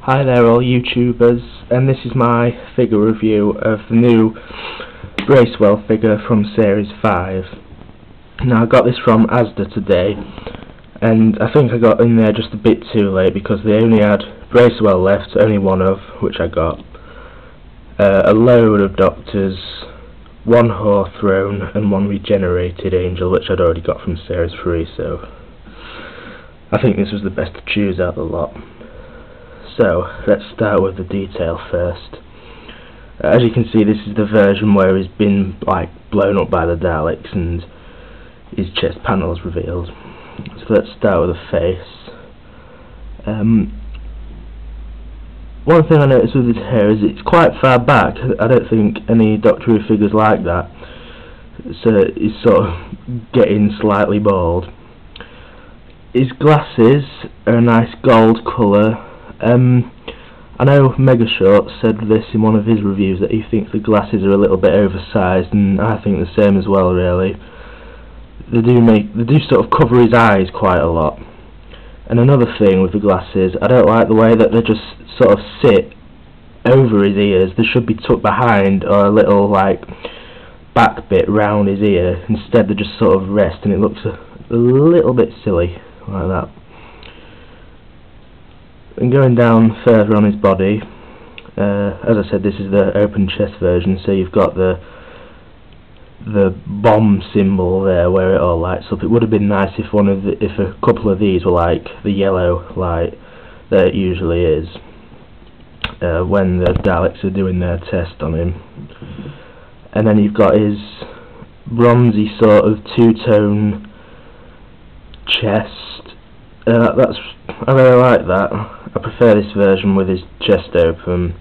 Hi there all YouTubers, and this is my figure review of the new Bracewell figure from Series 5. Now I got this from Asda today, and I think I got in there just a bit too late because they only had Bracewell left, only one of, which I got. A load of Doctors, one Whore Throne, and one Regenerated Angel, which I'd already got from Series 3, so I think this was the best to choose out of the lot. So, let's start with the detail first. As you can see, this is the version where he's been blown up by the Daleks and his chest panel is revealed. So let's start with the face. One thing I noticed with his hair is it's quite far back. I don't think any Doctor Who figures like that. So he's sort of getting slightly bald. His glasses are a nice gold colour. I know Megashort said this in one of his reviews, that he thinks the glasses are a little bit oversized, and I think the same as well, really. They do sort of cover his eyes quite a lot. And another thing with the glasses, I don't like the way that they just sort of sit over his ears. They should be tucked behind, or a little back bit round his ear. Instead they just sort of rest, and it looks a little bit silly like that. And going down further on his body, as I said, this is the open chest version, so you've got the bomb symbol there where it all lights up. It would have been nice if if a couple of these were like the yellow light that it usually is when the Daleks are doing their test on him. And then you've got his bronzy sort of two-tone chest. I really like that. I prefer this version with his chest open.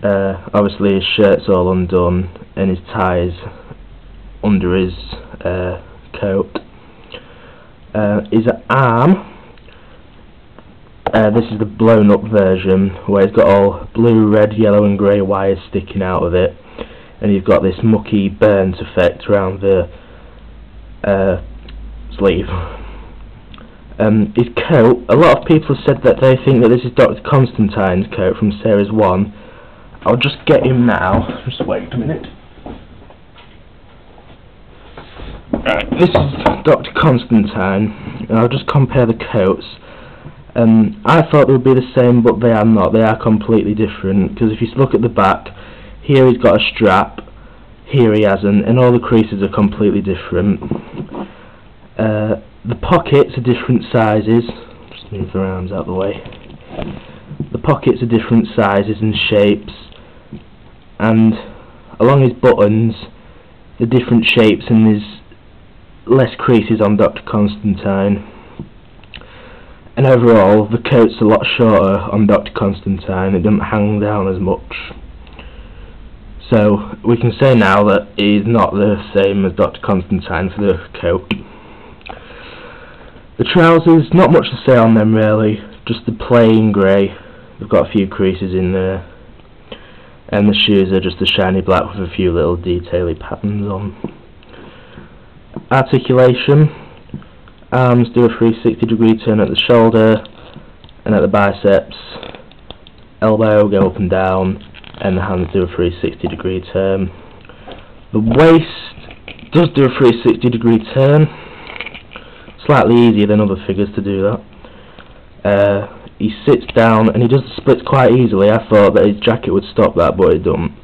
Obviously his shirt's all undone and his tie's under his coat. His arm, this is the blown up version where it's got all blue, red, yellow and grey wires sticking out of it, and you've got this mucky burnt effect around the sleeve. His coat, a lot of people have said that they think that this is Dr. Constantine's coat from Series 1. I'll just get him now. Just wait a minute. Right, this is Dr. Constantine, and I'll just compare the coats. I thought they would be the same, but they are not. They are completely different, because if you look at the back, here he's got a strap, here he hasn't, and all the creases are completely different. The pockets are different sizes. Just move the arms out of the way. The pockets are different sizes and shapes, and along his buttons, the different shapes, and there's less creases on Dr. Constantine. And overall, the coat's a lot shorter on Dr. Constantine. It doesn't hang down as much. So we can say now that he's not the same as Dr. Constantine for the coat. The trousers, not much to say on them really, just the plain grey. They've got a few creases in there. And the shoes are just a shiny black with a few little detaily patterns on. Articulation, arms do a 360-degree turn at the shoulder and at the biceps. Elbow go up and down, and the hands do a 360-degree turn. The waist does do a 360-degree turn. Slightly easier than other figures to do that. He sits down and he does the splits quite easily. I thought that his jacket would stop that, but it doesn't.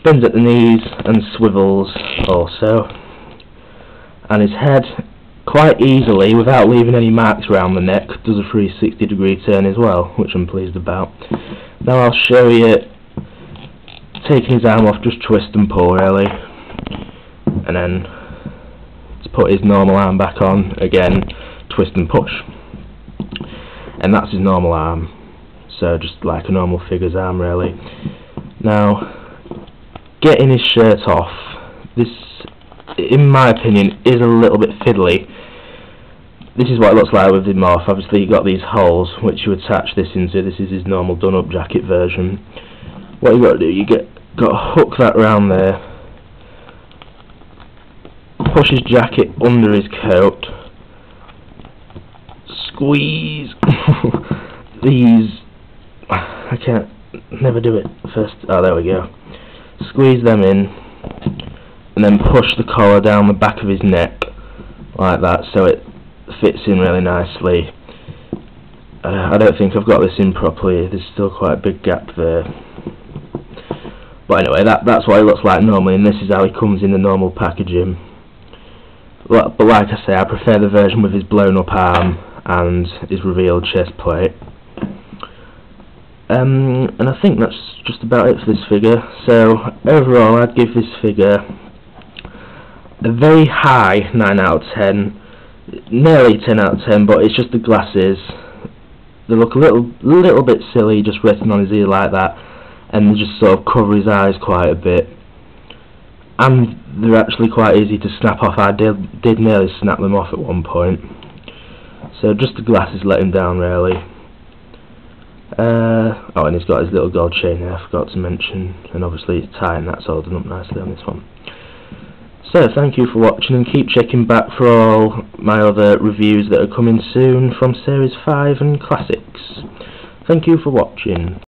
Bends at the knees and swivels also. And his head, quite easily, without leaving any marks around the neck, does a 360-degree turn as well, which I'm pleased about. Now I'll show you taking his arm off, just twist and pull really, and then put his normal arm back on again, twist and push, and that's his normal arm, so just like a normal figure's arm really. Now getting his shirt off, this in my opinion is a little bit fiddly. This is what it looks like with him off. Obviously you've got these holes which you attach this into. This is his normal done up jacket version. What you got to do, you got to hook that round there, push his jacket under his coat, squeeze these I can't never do it first. Oh, there we go. Squeeze them in, and then push the collar down the back of his neck like that, so it fits in really nicely. I don't think I've got this in properly. There's still quite a big gap there. But anyway, that's what he looks like normally, and this is how he comes in the normal packaging. But like I say, I prefer the version with his blown up arm and his revealed chest plate. And I think that's just about it for this figure. So overall, I'd give this figure a very high 9 out of 10, nearly 10 out of 10, but it's just the glasses. They look a little bit silly just resting on his ear like that, and they just sort of cover his eyes quite a bit. And they're actually quite easy to snap off. I did nearly snap them off at one point. So just the glasses let him down really. Oh, and he's got his little gold chain there, I forgot to mention, and obviously it's tight and that's all done up nicely on this one. So thank you for watching, and keep checking back for all my other reviews that are coming soon from Series 5 and Classics. Thank you for watching.